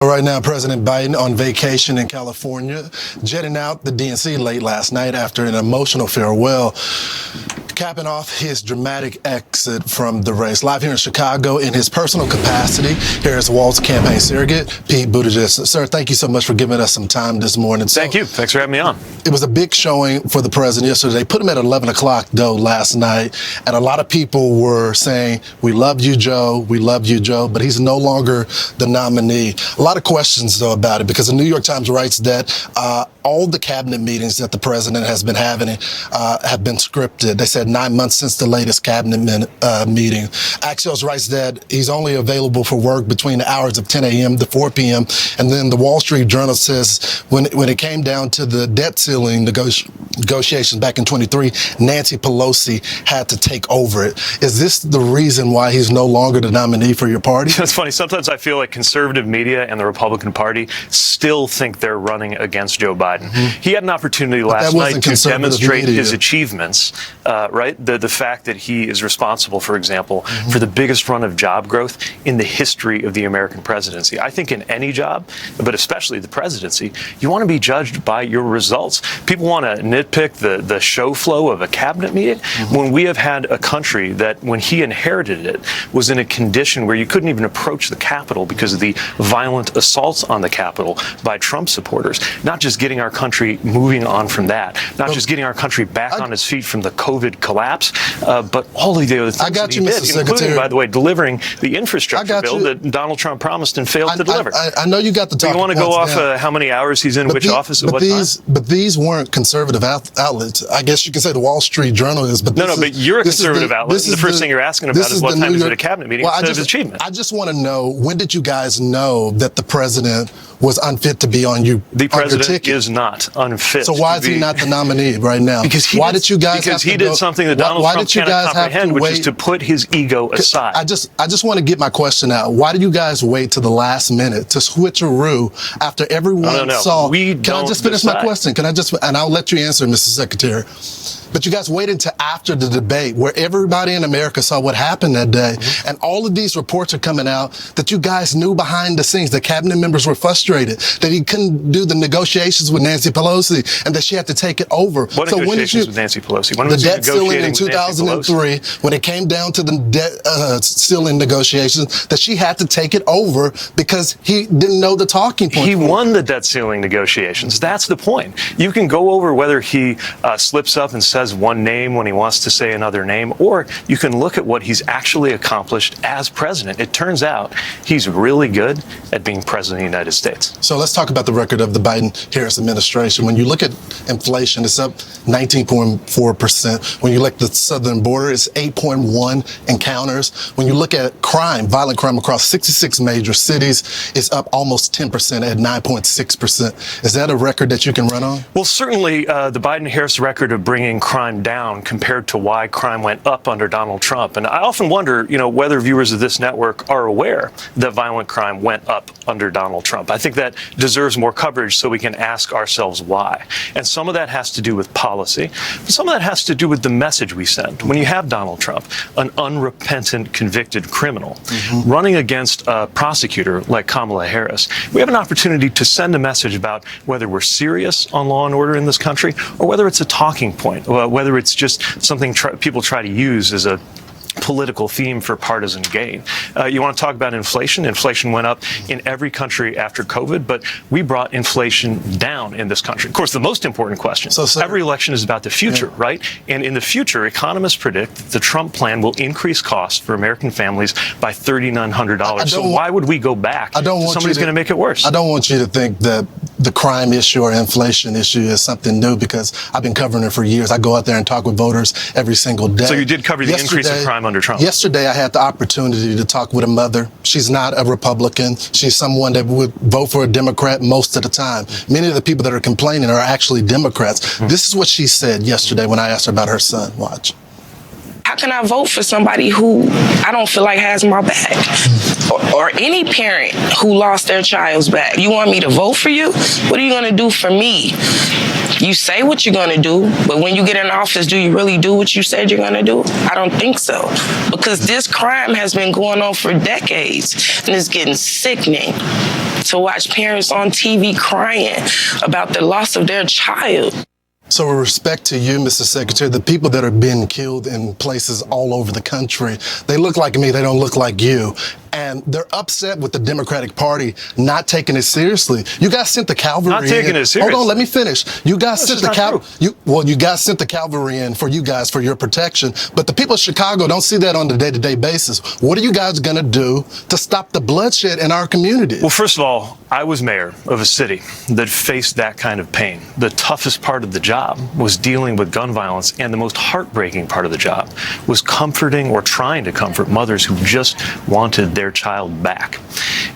Right now, President Biden on vacation in California, jetting out the DNC late last night after an emotional farewell, capping off his dramatic exit from the race. Live here in Chicago in his personal capacity, here is Walt's campaign surrogate, Pete Buttigieg. Sir, thank you so much for giving us some time this morning. Thank you. Thanks for having me on. It was a big showing for the president yesterday. They put him at 11 o'clock, though, last night, and a lot of people were saying, we love you, Joe, we love you, Joe, but he's no longer the nominee. A lot of questions, though, about it, because the New York Times writes that all the cabinet meetings that the president has been having have been scripted. They said 9 months since the latest cabinet meeting. Axios writes that he's only available for work between the hours of 10 a.m. to 4 p.m. And then the Wall Street Journal says when it came down to the debt ceiling negotiations back in 23, Nancy Pelosi had to take over it. Is this the reason why he's no longer the nominee for your party? That's funny. Sometimes I feel like conservative media and the Republican Party still think they're running against Joe Biden. Mm-hmm. He had an opportunity last night to demonstrate his achievements, right? The fact that he is responsible, for example, mm-hmm. for the biggest run of job growth in the history of the American presidency. I think in any job, but especially the presidency, you want to be judged by your results. People want to nitpick the show flow of a cabinet meeting mm-hmm. when we have had a country that, when he inherited it, was in a condition where you couldn't even approach the Capitol because of the violent assaults on the Capitol by Trump supporters. Not just getting our country moving on from that, not just getting our country back on its feet from the COVID collapse, but all of the other things that he did, including, by the way, delivering the infrastructure bill that Donald Trump promised and failed to deliver. I know you got the talking points. You want to go off how many hours he's in which office at what time? But these weren't conservative outlets. I guess you could say the Wall Street Journal is. But but you're a conservative outlet, and the first thing you're asking about is what time is at a cabinet meeting instead of his achievement. I just want to know, when did you guys know that the president was unfit to be on your ticket? The president is not unfit. So why is he not the nominee right now? Because he did something that Donald Trump cannot comprehend, which is to put his ego aside. I just want to get my question out. Why did you guys wait to the last minute to switcheroo after everyone saw? Can I just finish my question? And I'll let you answer, Mr. Secretary. But you guys waited until after the debate, where everybody in America saw what happened that day. Mm-hmm. And all of these reports are coming out that you guys knew behind the scenes, that cabinet members were frustrated, that he couldn't do the negotiations with Nancy Pelosi, and that she had to take it over. What negotiations with Nancy Pelosi? When the debt ceiling in 2003, when it came down to the debt ceiling negotiations, that she had to take it over because he didn't know the talking point. He won the debt ceiling negotiations. That's the point. You can go over whether he slips up and says one name when he wants to say another name, or you can look at what he's actually accomplished as president. It turns out he's really good at being president of the United States. So let's talk about the record of the Biden-Harris administration. When you look at inflation, it's up 19.4%. When you look at the southern border, it's 8.1 encounters. When you look at crime, violent crime across 66 major cities, it's up almost 10% at 9.6%. Is that a record that you can run on? Well, certainly the Biden-Harris record of bringing crime down compared to why crime went up under Donald Trump. And I often wonder, whether viewers of this network are aware that violent crime went up under Donald Trump. I think that deserves more coverage so we can ask ourselves why. And some of that has to do with policy, but some of that has to do with the message we send. When you have Donald Trump, an unrepentant, convicted criminal, mm-hmm. running against a prosecutor like Kamala Harris, we have an opportunity to send a message about whether we're serious on law and order in this country, or whether it's a talking point, whether it's just something people try to use as a political theme for partisan gain. You want to talk about inflation? Inflation went up in every country after COVID, but we brought inflation down in this country. Of course, the most important question, every election is about the future, right? And in the future, economists predict that the Trump plan will increase costs for American families by $3,900. So why would we go back to somebody's going to make it worse? I don't want you to think that the crime issue or inflation issue is something new, because I've been covering it for years. I go out there and talk with voters every single day. So you did cover the increase in crime under Trump. Yesterday, I had the opportunity to talk with a mother. She's not a Republican. She's someone that would vote for a Democrat most of the time. Many of the people that are complaining are actually Democrats. Mm-hmm. This is what she said yesterday when I asked her about her son. Watch. How can I vote for somebody who I don't feel like has my back? Or any parent who lost their child's back? You want me to vote for you? What are you going to do for me? You say what you're going to do, but when you get in office, do you really do what you said you're going to do? I don't think so. Because this crime has been going on for decades, and it's getting sickening. to watch parents on TV crying about the loss of their child. So with respect to you, Mr. Secretary, the people that are being killed in places all over the country, they look like me, they don't look like you. And they're upset with the Democratic Party not taking it seriously. You guys sent the cavalry Not taking in. it seriously. Hold on, let me finish. You guys This sent is the not cavalry. You guys sent the cavalry in for you guys for your protection. But the people of Chicago don't see that on a day-to-day basis. What are you guys gonna do to stop the bloodshed in our community? Well, first of all, I was mayor of a city that faced that kind of pain. The toughest part of the job was dealing with gun violence, and the most heartbreaking part of the job was comforting or trying to comfort mothers who just wanted their child back.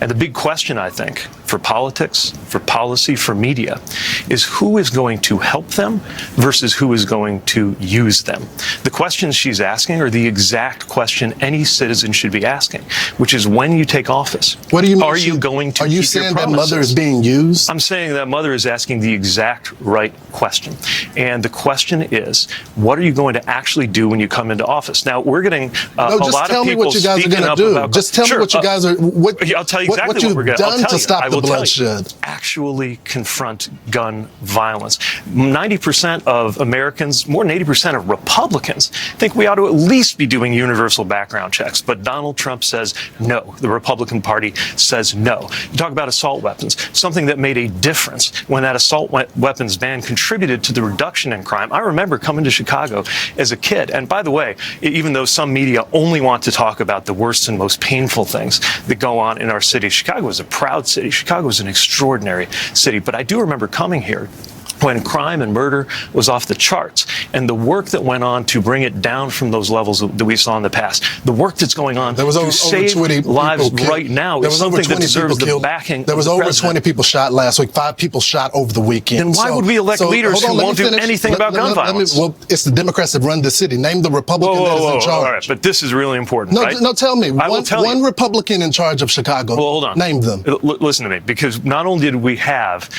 And the big question, I think, for politics, for policy, for media, is who is going to help them versus who is going to use them. The questions she's asking are the exact question any citizen should be asking, which is when you take office. What do you mean? Are you going to Are you keep your saying that promises? mother is being used? I'm saying that mother is asking the exact right question. And the question is, what are you going to actually do when you come into office? Now, we're getting a lot of people speaking up about... Just tell me what you guys are... I'll tell you exactly what you've we're going done to stop the bloodshed. Actually confront gun violence. 90% of Americans, more than 80% of Republicans, think we ought to at least be doing universal background checks. But Donald Trump says no. The Republican Party says no. You talk about assault weapons, something that made a difference when that assault weapons ban contributed to the reduction in crime. I remember coming to Chicago as a kid. And by the way, even though some media only want to talk about the worst and most painful things that go on in our city, Chicago is a proud city. Chicago is an extraordinary city. But I do remember coming here when crime and murder was off the charts, and the work that went on to bring it down from those levels that we saw in the past, the work that's going on to save lives right now is something that deserves the backing. There was over 20 people shot last week, 5 people shot over the weekend. Then why would we elect leaders who won't do anything about gun violence? Well, it's the Democrats that run the city. Name the Republican that is in charge. All right, but this is really important, right? No, tell me. I will tell you. One Republican in charge of Chicago. Well, hold on. Name them. Listen to me, because not only did we have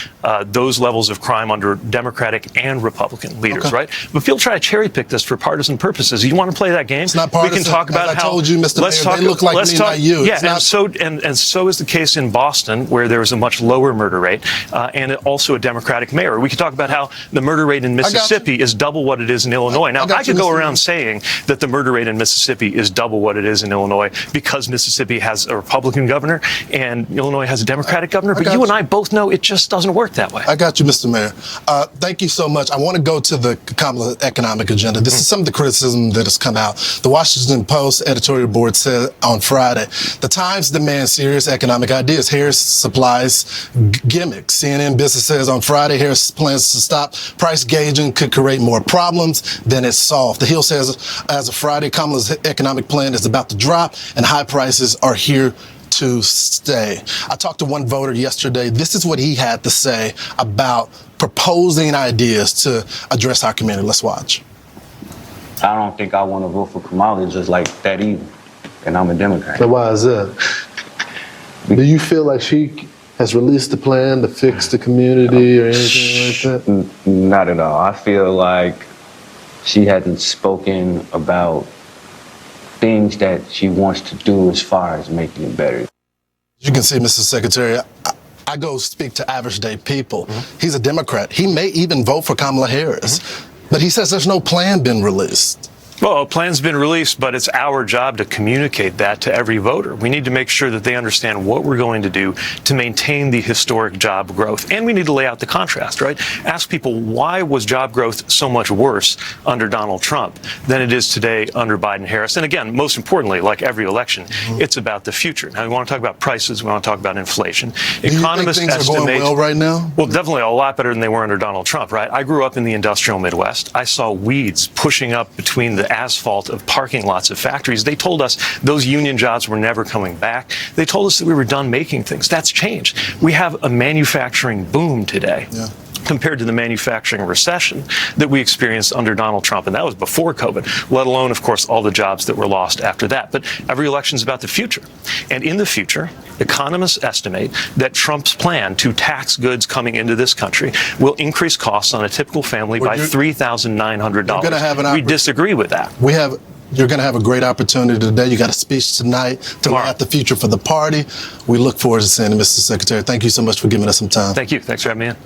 those levels of crime under Democratic and Republican leaders, right? But people try to cherry pick this for partisan purposes. You want to play that game? It's not partisan. We can talk about As how. I told you, Mr. Mayor, they look like me, not you. Yeah, and so is the case in Boston, where there was a much lower murder rate, and also a Democratic mayor. We could talk about how the murder rate in Mississippi is double what it is in Illinois. Now, I could go around saying that the murder rate in Mississippi is double what it is in Illinois because Mississippi has a Republican governor and Illinois has a Democratic governor. But you and I both know it just doesn't work that way. I got you, Mr. Mayor. Thank you so much. I want to go to the Kamala economic agenda. This is some of the criticism that has come out. The Washington Post editorial board said on Friday, the Times demands serious economic ideas. Harris supplies gimmicks. CNN Business says on Friday, Harris plans to stop price gauging could create more problems than it solved. The Hill says as of Friday, Kamala's economic plan is about to drop and high prices are here to stay. I talked to one voter yesterday. This is what he had to say about proposing ideas to address our community. Let's watch. I don't think I want to vote for Kamala just like that either. And I'm a Democrat. So why is that? Do you feel like she has released the plan to fix the community or anything like that? Not at all. I feel like she hasn't spoken about things that she wants to do as far as making it better. You can see, Mr. Secretary, I go speak to average day people. He's a Democrat. He may even vote for Kamala Harris, but he says there's no plan been released. Well, a plan's been released, but it's our job to communicate that to every voter. We need to make sure that they understand what we're going to do to maintain the historic job growth. And we need to lay out the contrast, right? Ask people, why was job growth so much worse under Donald Trump than it is today under Biden-Harris? And again, most importantly, like every election, it's about the future. Now, we want to talk about prices. We want to talk about inflation. Economists think things are going well right now? Well, definitely a lot better than they were under Donald Trump, right? I grew up in the industrial Midwest. I saw weeds pushing up between the asphalt of parking lots of factories. They told us those union jobs were never coming back. They told us that we were done making things. That's changed. We have a manufacturing boom today. Compared to the manufacturing recession that we experienced under Donald Trump. And that was before COVID, let alone, of course, all the jobs that were lost after that. But every election is about the future. And in the future, economists estimate that Trump's plan to tax goods coming into this country will increase costs on a typical family by $3,900. We disagree with that. you're going to have a great opportunity today. You got a speech tonight to Tomorrow. lay out the future for the party. We look forward to seeing you, Mr. Secretary. Thank you so much for giving us some time. Thank you. Thanks for having me in.